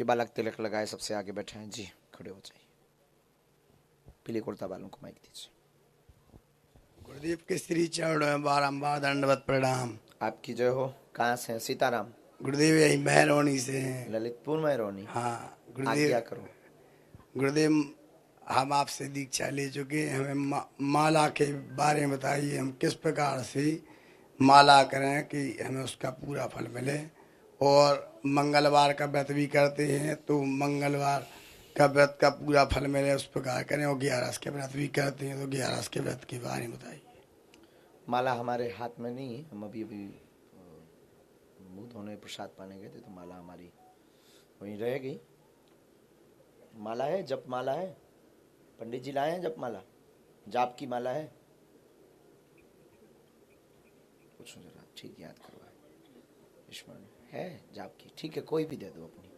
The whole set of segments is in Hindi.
बालक तिलक लगाए सबसे आगे बैठे हैं जी, खड़े हो जाइए। पीले कुर्ता वालों को माइक दीजिए। गुरुदेव के श्री चरणों में बारंबार दंडवत प्रणाम। आपकी जय हो। कहाँ से हैं? सीताराम। गुरुदेव यही महरौनी से हैं। ललितपुर महरौनी। हाँ आज्ञा गुरुदेव। करो। गुरुदेव हम आपसे दीक्षा ले चुके हैं, हमें माला के बारे में बताइए, हम किस प्रकार से माला करें कि हमें उसका पूरा फल मिले। और मंगलवार का व्रत भी करते हैं तो मंगलवार का व्रत का पूरा फल मिले उस प्रकार करें। और 11 के व्रत भी करते हैं तो 11 के व्रत के बारे में बताइए। माला हमारे हाथ में नहीं है, हम अभी मुंह धोने प्रसाद पाने गए थे तो माला हमारी वहीं रह गई। माला है, जप माला है, पंडित जी लाए हैं जप माला, जाप की माला है। कुछ जरा ठीक याद करवाए। स्मरण है जाप की, ठीक है कोई भी दे दो अपनी।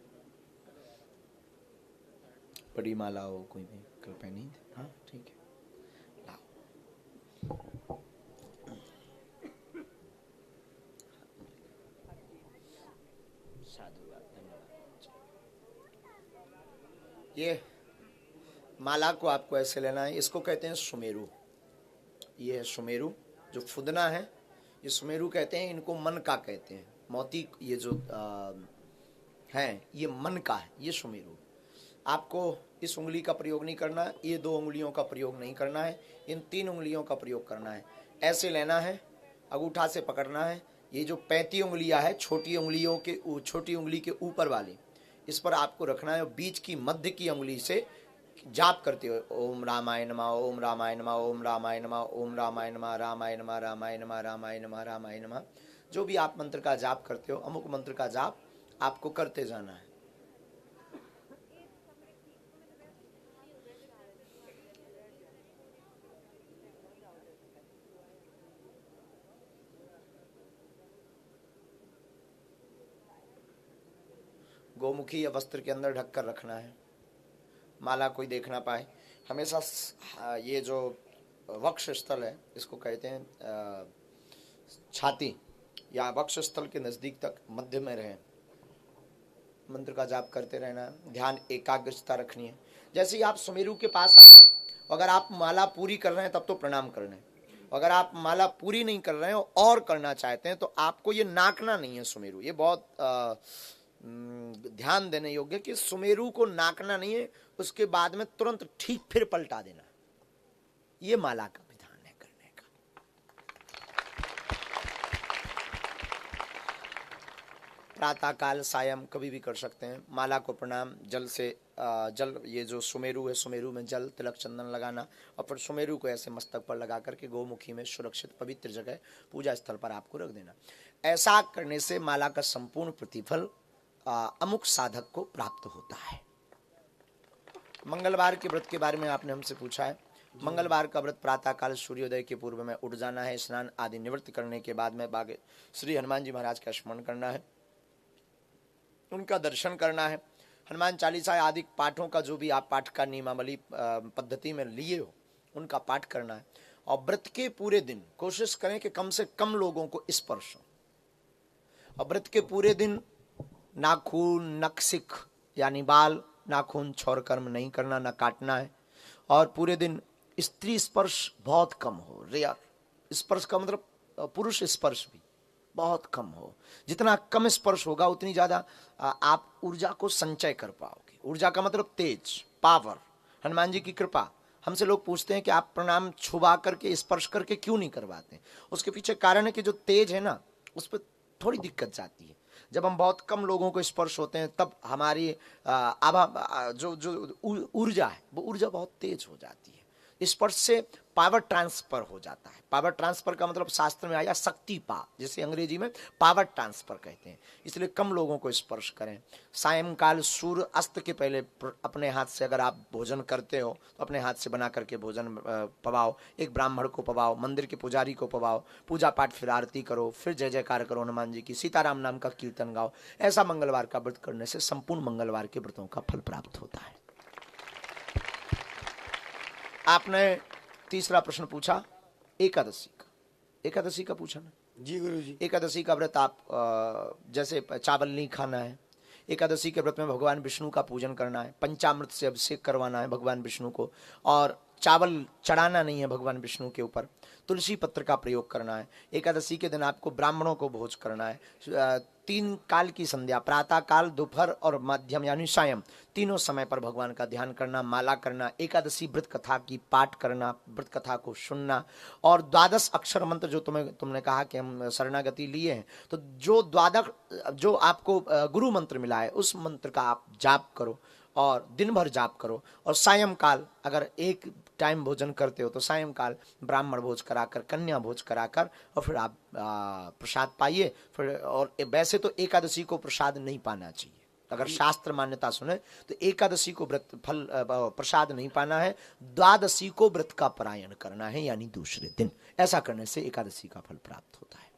बड़ी माला हो कोई भी, कल पहनी थी। हाँ ठीक है लाओ। साधुवाद, धन्यवाद। ये माला को आपको ऐसे लेना है, इसको कहते हैं सुमेरु। ये है सुमेरु, जो फुदना है ये सुमेरु कहते हैं, इनको मन का कहते हैं। मोती ये जो है ये मन का है, ये सुमेरु। आपको इस उंगली का प्रयोग नहीं करना है, ये 2 उंगलियों का प्रयोग नहीं करना है, इन 3 उंगलियों का प्रयोग करना है। ऐसे लेना है, अंगूठा से पकड़ना है। ये जो 35 उंगलियां है, छोटी उंगली के ऊपर वाली, इस पर आपको रखना है। बीच की मध्य की उंगली से जाप करते हो, ओम रामाय नमः, ओम रामाय नमः, ओम रामाय नमः, ओम रामाय नमः, रामाय नमः, रामाय नमः, रामाय नमः, रामाय नमः। जो भी आप मंत्र का जाप करते हो, अमुक मंत्र का जाप आपको करते जाना है। गोमुखी या वस्त्र के अंदर ढककर रखना है, माला कोई देख ना पाए। हमेशा ये जो वक्ष स्थल है इसको कहते हैं छाती, या वक्ष स्थल के नजदीक तक मध्य में रहे। मंत्र का जाप करते रहना, ध्यान एकाग्रता रखनी है। जैसे ही आप सुमेरु के पास आ जाएं, अगर आप माला पूरी कर रहे हैं तब तो प्रणाम करना है। अगर आप माला पूरी नहीं कर रहे हो और करना चाहते हैं तो आपको ये नाकना नहीं है सुमेरु। ये बहुत ध्यान देने योग्य कि सुमेरु को नाकना नहीं है, उसके बाद में तुरंत ठीक फिर पलटा देना। ये माला का विधान है करने का। प्रातः काल सायं कभी भी कर सकते हैं। माला को प्रणाम जल से जल, ये जो सुमेरु है सुमेरु में जल तिलक चंदन लगाना और फिर सुमेरु को ऐसे मस्तक पर लगा करके गोमुखी में सुरक्षित पवित्र जगह पूजा स्थल पर आपको रख देना। ऐसा करने से माला का संपूर्ण प्रतिफल अमुक साधक को प्राप्त होता है। मंगलवार के व्रत के बारे में आपने हमसे पूछा है। मंगलवार का व्रत प्रातः काल सूर्योदय के पूर्व में उठ जाना है, स्नान आदि निवृत्त करने के बाद में बागे श्री हनुमान जी महाराज का स्मरण करना है, उनका दर्शन करना है। हनुमान चालीसा आदि पाठों का जो भी आप पाठ का नियमावली पद्धति में लिए हो उनका पाठ करना है। और व्रत के पूरे दिन कोशिश करें कि कम से कम लोगों को स्पर्श हो। और व्रत के पूरे दिन नाखून, नखशिख यानी बाल, नाखून, छौर कर्म नहीं करना, ना काटना है। और पूरे दिन स्त्री स्पर्श बहुत कम हो, रेयर स्पर्श का मतलब पुरुष स्पर्श भी बहुत कम हो। जितना कम स्पर्श होगा उतनी ज्यादा आप ऊर्जा को संचय कर पाओगे। ऊर्जा का मतलब तेज, पावर। हनुमान जी की कृपा। हमसे लोग पूछते हैं कि आप प्रणाम छुआ करके स्पर्श करके क्यों नहीं करवाते। उसके पीछे कारण है कि जो तेज है ना उस पर थोड़ी दिक्कत जाती है। जब हम बहुत कम लोगों को स्पर्श होते हैं तब हमारी जो ऊर्जा है वो ऊर्जा बहुत तेज हो जाती है। स्पर्श से पावर ट्रांसफर हो जाता है। पावर ट्रांसफर का मतलब शास्त्र में आया शक्ति पा, जिसे अंग्रेजी में पावर ट्रांसफर कहते हैं। इसलिए कम लोगों को स्पर्श करें। सायंकाल सूर्य अस्त के पहले अपने हाथ से अगर आप भोजन करते हो तो अपने हाथ से बना करके भोजन पवाओ, एक ब्राह्मण को पवाओ, मंदिर के पुजारी को पवाओ, पूजा पाठ, फिर आरती करो, फिर जय जयकार करो हनुमान जी की, सीताराम नाम का कीर्तन गाओ। ऐसा मंगलवार का व्रत करने से संपूर्ण मंगलवार के व्रतों का फल प्राप्त होता है। आपने तीसरा प्रश्न पूछा एकादशी का। एकादशी का पूछा ना जी गुरु जी। एकादशी का व्रत आप जैसे चावल नहीं खाना है, एकादशी के व्रत में भगवान विष्णु का पूजन करना है, पंचामृत से अभिषेक करवाना है भगवान विष्णु को, और चावल चढ़ाना नहीं है भगवान विष्णु के ऊपर, तुलसी पत्र का प्रयोग करना है। एकादशी के दिन आपको ब्राह्मणों को भोज करना है। 3 काल की संध्या, प्रातः काल, दोपहर और मध्यम यानी सायं, तीनों समय पर भगवान का ध्यान करना, माला करना, एकादशी व्रत कथा की पाठ करना, व्रत कथा को सुनना, और 12 अक्षर मंत्र जो तुमने कहा कि हम शरणागति लिए हैं, तो जो आपको गुरु मंत्र मिला है उस मंत्र का आप जाप करो और दिन भर जाप करो। और सायंकाल अगर एक टाइम भोजन करते हो तो सायंकाल ब्राह्मण भोज कराकर, कन्या भोज कराकर, और फिर आप प्रसाद पाइए। फिर और वैसे तो एकादशी को प्रसाद नहीं पाना चाहिए, अगर शास्त्र मान्यता सुने तो एकादशी को व्रत फल प्रसाद नहीं पाना है, द्वादशी को व्रत का परायण करना है, यानी दूसरे दिन। ऐसा करने से एकादशी का फल प्राप्त होता है।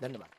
धन्यवाद।